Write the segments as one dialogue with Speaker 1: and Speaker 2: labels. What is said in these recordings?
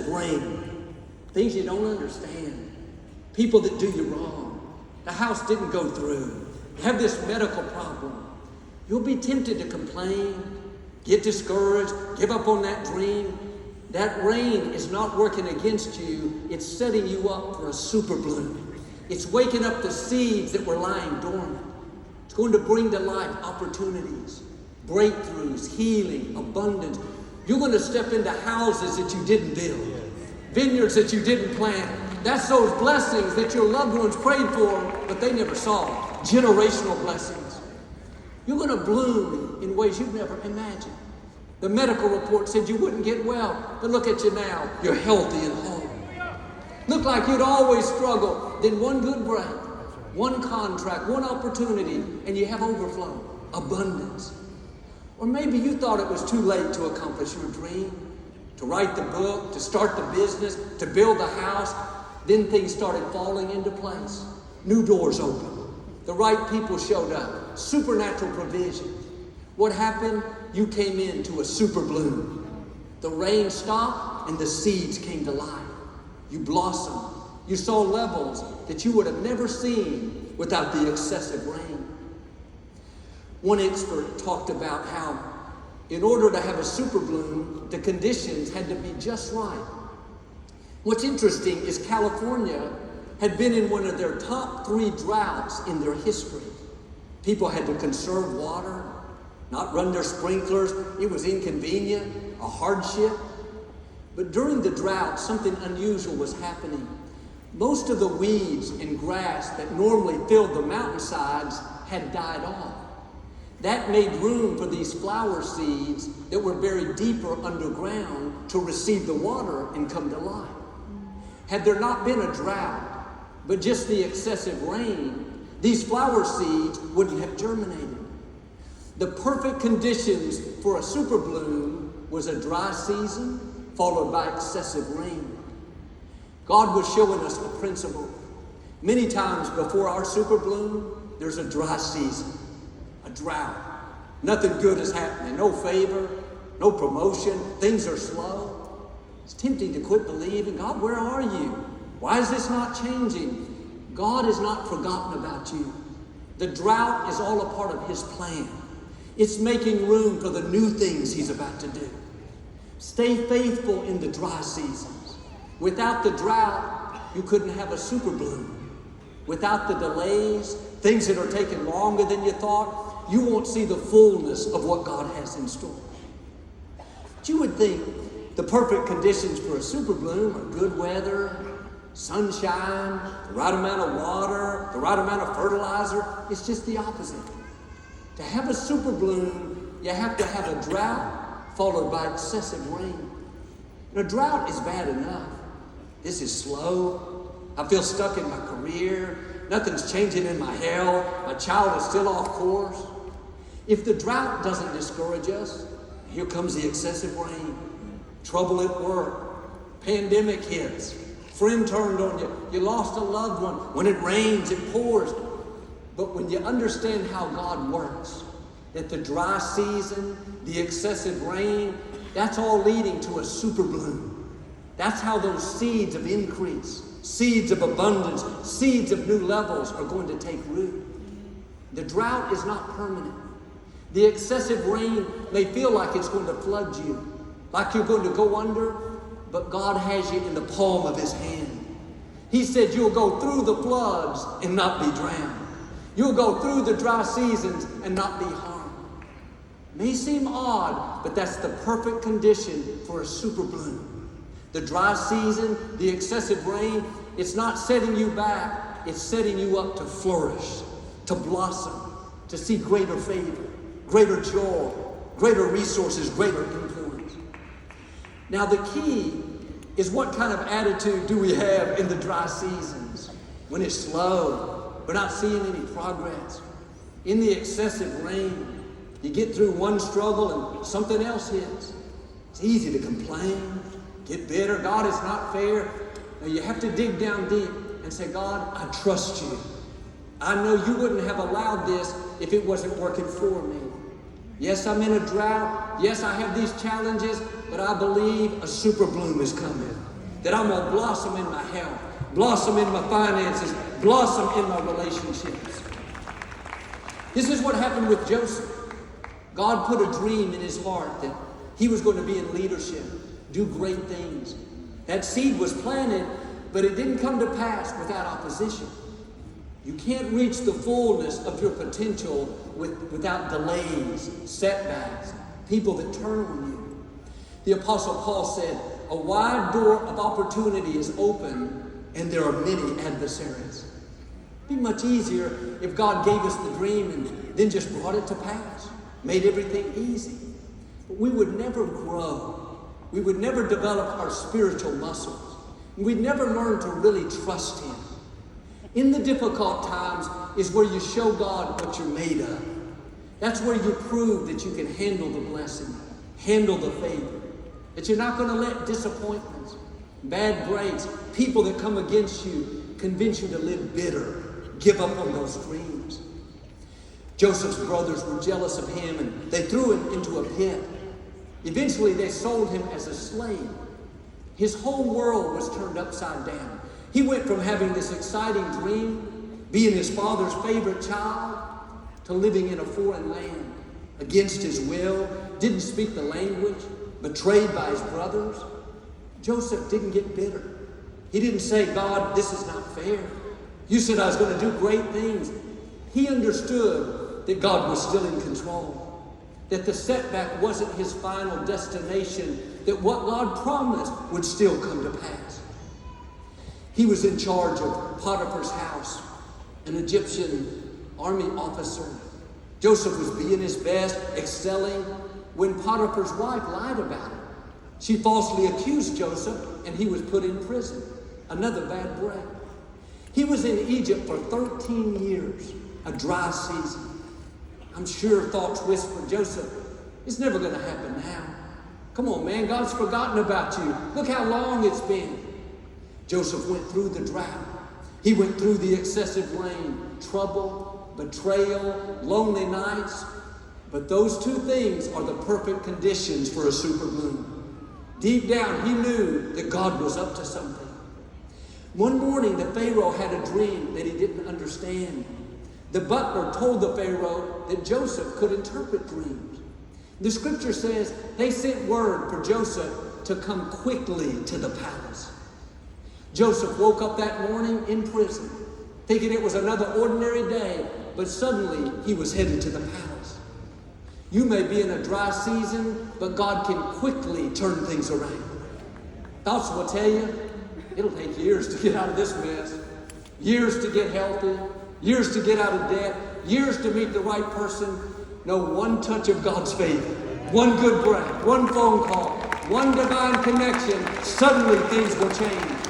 Speaker 1: rain, things you don't understand, people that do you wrong, the house didn't go through, you have this medical problem, you'll be tempted to complain, get discouraged, give up on that dream. That rain is not working against you, it's setting you up for a super bloom. It's waking up the seeds that were lying dormant. It's going to bring to life opportunities, breakthroughs, healing, abundance. You're going to step into houses that you didn't build, vineyards that you didn't plant. That's those blessings that your loved ones prayed for, but they never saw. Generational blessings. You're going to bloom in ways you've never imagined. The medical report said you wouldn't get well, but look at you now. You're healthy and whole. Look like you'd always struggle. Then one good break, one contract, one opportunity, and you have overflow, abundance. Or maybe you thought it was too late to accomplish your dream, to write the book, to start the business, to build the house. Then things started falling into place. New doors opened. The right people showed up. Supernatural provision. What happened? You came into a super bloom. The rain stopped and the seeds came to life. You blossomed. You saw levels that you would have never seen without the excessive rain. One expert talked about how in order to have a super bloom, the conditions had to be just right. What's interesting is California had been in one of their top 3 droughts in their history. People had to conserve water, not run their sprinklers. It was inconvenient, a hardship. But during the drought, something unusual was happening. Most of the weeds and grass that normally filled the mountainsides had died off. That made room for these flower seeds that were buried deeper underground to receive the water and come to life. Had there not been a drought, but just the excessive rain, these flower seeds wouldn't have germinated. The perfect conditions for a super bloom was a dry season followed by excessive rain. God was showing us a principle. Many times before our super bloom, there's a dry season, a drought. Nothing good is happening, no favor, no promotion, things are slow. It's tempting to quit believing. God, where are you? Why is this not changing? God has not forgotten about you. The drought is all a part of His plan. It's making room for the new things He's about to do. Stay faithful in the dry seasons. Without the drought, you couldn't have a super bloom. Without the delays, things that are taking longer than you thought, you won't see the fullness of what God has in store. But you would think the perfect conditions for a super bloom are good weather, sunshine, the right amount of water, the right amount of fertilizer. It's just the opposite. To have a super bloom, you have to have a drought followed by excessive rain. A drought is bad enough. This is slow. I feel stuck in my career. Nothing's changing in my health. My child is still off course. If the drought doesn't discourage us, here comes the excessive rain. Trouble at work. Pandemic hits. Friend turned on you. You lost a loved one. When it rains, it pours. But when you understand how God works, that the dry season, the excessive rain, that's all leading to a super bloom. That's how those seeds of increase, seeds of abundance, seeds of new levels are going to take root. The drought is not permanent. The excessive rain may feel like it's going to flood you, like you're going to go under, but God has you in the palm of His hand. He said you'll go through the floods and not be drowned. You'll go through the dry seasons and not be harmed. May seem odd, but that's the perfect condition for a super bloom. The dry season, the excessive rain, it's not setting you back, it's setting you up to flourish, to blossom, to see greater favor, greater joy, greater resources, greater influence. Now the key is what kind of attitude do we have in the dry seasons? When it's slow, we're not seeing any progress. In the excessive rain, you get through one struggle and something else hits. It's easy to complain, get bitter. God is not fair. Now you have to dig down deep and say, God, I trust you. I know you wouldn't have allowed this if it wasn't working for me. Yes, I'm in a drought. Yes, I have these challenges, but I believe a super bloom is coming. That I'm going to blossom in my health, blossom in my finances, blossom in my relationships. This is what happened with Joseph. God put a dream in his heart that he was going to be in leadership, do great things. That seed was planted, but it didn't come to pass without opposition. You can't reach the fullness of your potential without delays, setbacks, people that turn on you. The Apostle Paul said, a wide door of opportunity is open, and there are many adversaries. It'd be much easier if God gave us the dream and then just brought it to pass, made everything easy. But we would never grow. We would never develop our spiritual muscles. We'd never learn to really trust Him. In the difficult times is where you show God what you're made of. That's where you prove that you can handle the blessing, handle the favor, that you're not going to let disappointments, bad breaks, people that come against you convince you to live bitter, give up on those dreams. Joseph's brothers were jealous of him and they threw him into a pit. Eventually they sold him as a slave. His whole world was turned upside down. He went from having this exciting dream, being his father's favorite child, to living in a foreign land, against his will, didn't speak the language, betrayed by his brothers. Joseph didn't get bitter. He didn't say, God, this is not fair. You said I was going to do great things. He understood that God was still in control, that the setback wasn't his final destination, that what God promised would still come to pass. He was in charge of Potiphar's house, an Egyptian army officer. Joseph was being his best, excelling, when Potiphar's wife lied about it. She falsely accused Joseph, and he was put in prison. Another bad break. He was in Egypt for 13 years, a dry season. I'm sure thoughts whispered, Joseph, it's never going to happen now. Come on, man, God's forgotten about you. Look how long it's been. Joseph went through the drought. He went through the excessive rain, trouble, betrayal, lonely nights. But those two things are the perfect conditions for a super bloom. Deep down, he knew that God was up to something. One morning, the Pharaoh had a dream that he didn't understand. The butler told the Pharaoh that Joseph could interpret dreams. The scripture says they sent word for Joseph to come quickly to the palace. Joseph woke up that morning in prison, thinking it was another ordinary day, but suddenly he was headed to the palace. You may be in a dry season, but God can quickly turn things around. Thoughts will tell you, it'll take years to get out of this mess, years to get healthy, years to get out of debt, years to meet the right person. No, one touch of God's favor, one good breath, one phone call, one divine connection, suddenly things will change.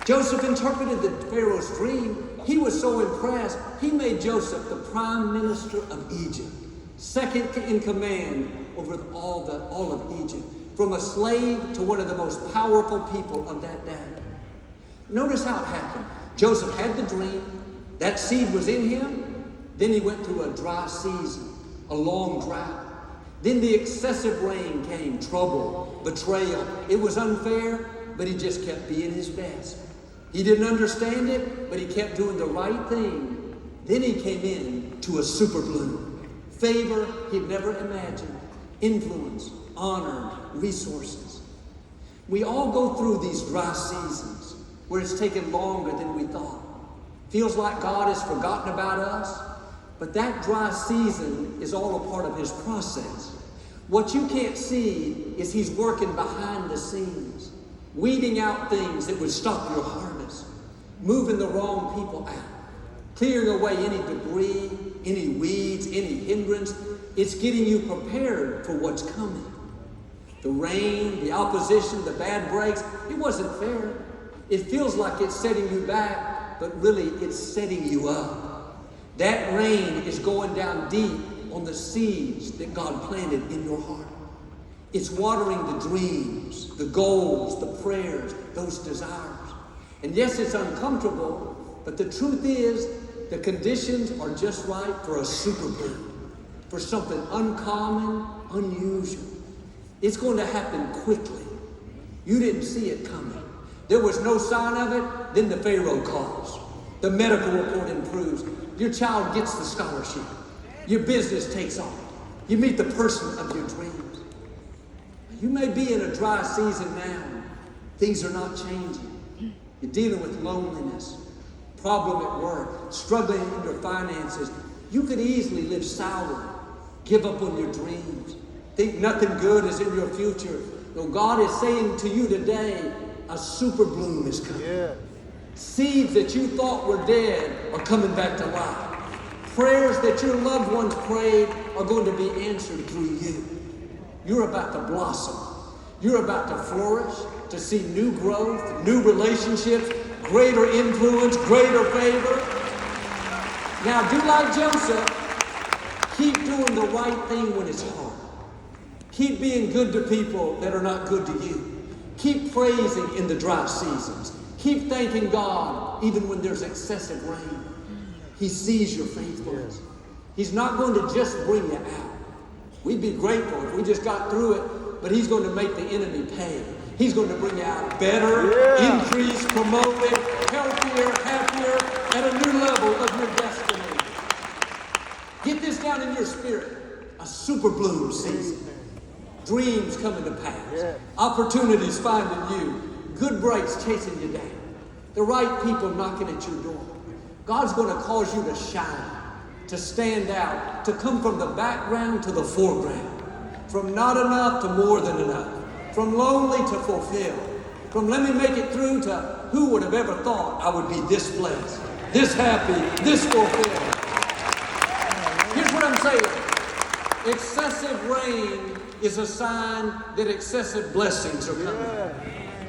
Speaker 1: Joseph interpreted the Pharaoh's dream. He was so impressed, he made Joseph the prime minister of Egypt, second in command over all of Egypt, from a slave to one of the most powerful people of that day. Notice how it happened. Joseph had the dream. That seed was in him. Then he went through a dry season, a long drought. Then the excessive rain came, trouble, betrayal. It was unfair, but he just kept being his best. He didn't understand it, but he kept doing the right thing. Then he came in to a super bloom. Favor he'd never imagined. Influence, honor, resources. We all go through these dry seasons where it's taken longer than we thought. Feels like God has forgotten about us, but that dry season is all a part of His process. What you can't see is He's working behind the scenes, weeding out things that would stop your harvest, moving the wrong people out, clearing away any debris, any weeds, any hindrance. It's getting you prepared for what's coming. The rain, the opposition, the bad breaks, it wasn't fair. It feels like it's setting you back, but really it's setting you up. That rain is going down deep on the seeds that God planted in your heart. It's watering the dreams, the goals, the prayers, those desires. And yes, it's uncomfortable, but the truth is the conditions are just right for a super bloom, for something uncommon, unusual. It's going to happen quickly. You didn't see it coming. There was no sign of it, then the Pharaoh calls. The medical report improves. Your child gets the scholarship. Your business takes off. You meet the person of your dreams. You may be in a dry season now. Things are not changing. You're dealing with loneliness, problem at work, struggling in your finances. You could easily live sour, give up on your dreams, think nothing good is in your future. No, God is saying to you today, a super bloom is coming.
Speaker 2: Yeah.
Speaker 1: Seeds that you thought were dead are coming back to life. Prayers that your loved ones prayed are going to be answered through you. You're about to blossom. You're about to flourish, to see new growth, new relationships, greater influence, greater favor. Now, do like Joseph. Keep doing the right thing when it's hard. Keep being good to people that are not good to you. Keep praising in the dry seasons. Keep thanking God even when there's excessive rain. He sees your faithfulness. He's not going to just bring you out. We'd be grateful if we just got through it, but He's going to make the enemy pay. He's going to bring you out better, increased, promoted, healthier, happier, at a new level of your destiny. Get this down in your spirit. A super bloom season. Dreams coming to pass. Opportunities finding you. Good breaks chasing you down. The right people knocking at your door. God's going to cause you to shine, to stand out, to come from the background to the foreground. From not enough to more than enough. From lonely to fulfilled. From let me make it through to who would have ever thought I would be this blessed, this happy, this fulfilled. Here's what I'm saying. Excessive rain is a sign that excessive blessings are coming.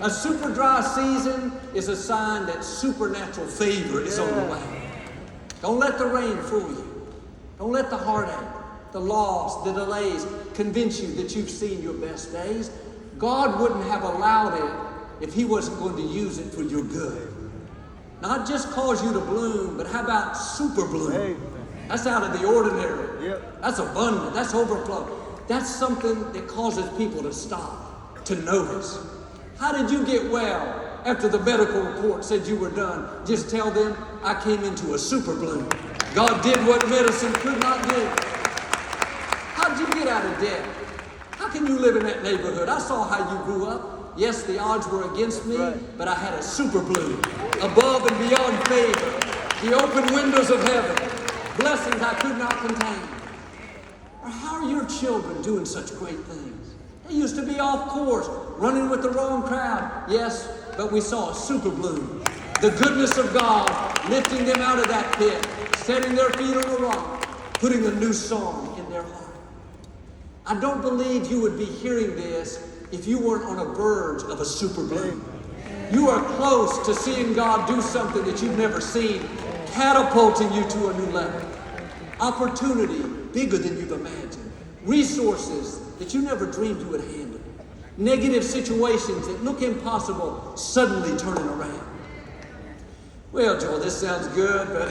Speaker 1: A super dry season is a sign that supernatural favor is on the way. Don't let the rain fool you. Don't let the heartache, the loss, the delays convince you that you've seen your best days. God wouldn't have allowed it if He wasn't going to use it for your good. Not just cause you to bloom, but how about super bloom? That's out of the ordinary. That's abundant. That's overflow. That's something that causes people to stop, to notice. How did you get well after the medical report said you were done? Just tell them, I came into a super bloom. God did what medicine could not do. How did you get out of debt? How can you live in that neighborhood? I saw how you grew up. Yes, the odds were against me, but I had a super bloom. Above and beyond favor. The open windows of heaven. Blessings I could not contain. Or how are your children doing such great things? They used to be off course, running with the wrong crowd. Yes, but we saw a super bloom. The goodness of God lifting them out of that pit, setting their feet on the rock, putting a new song in their heart. I don't believe you would be hearing this if you weren't on a verge of a super bloom. You are close to seeing God do something that you've never seen, catapulting you to a new level. Opportunity bigger than you've imagined. Resources that you never dreamed you would handle. Negative situations that look impossible suddenly turning around. Well, Joel, this sounds good, but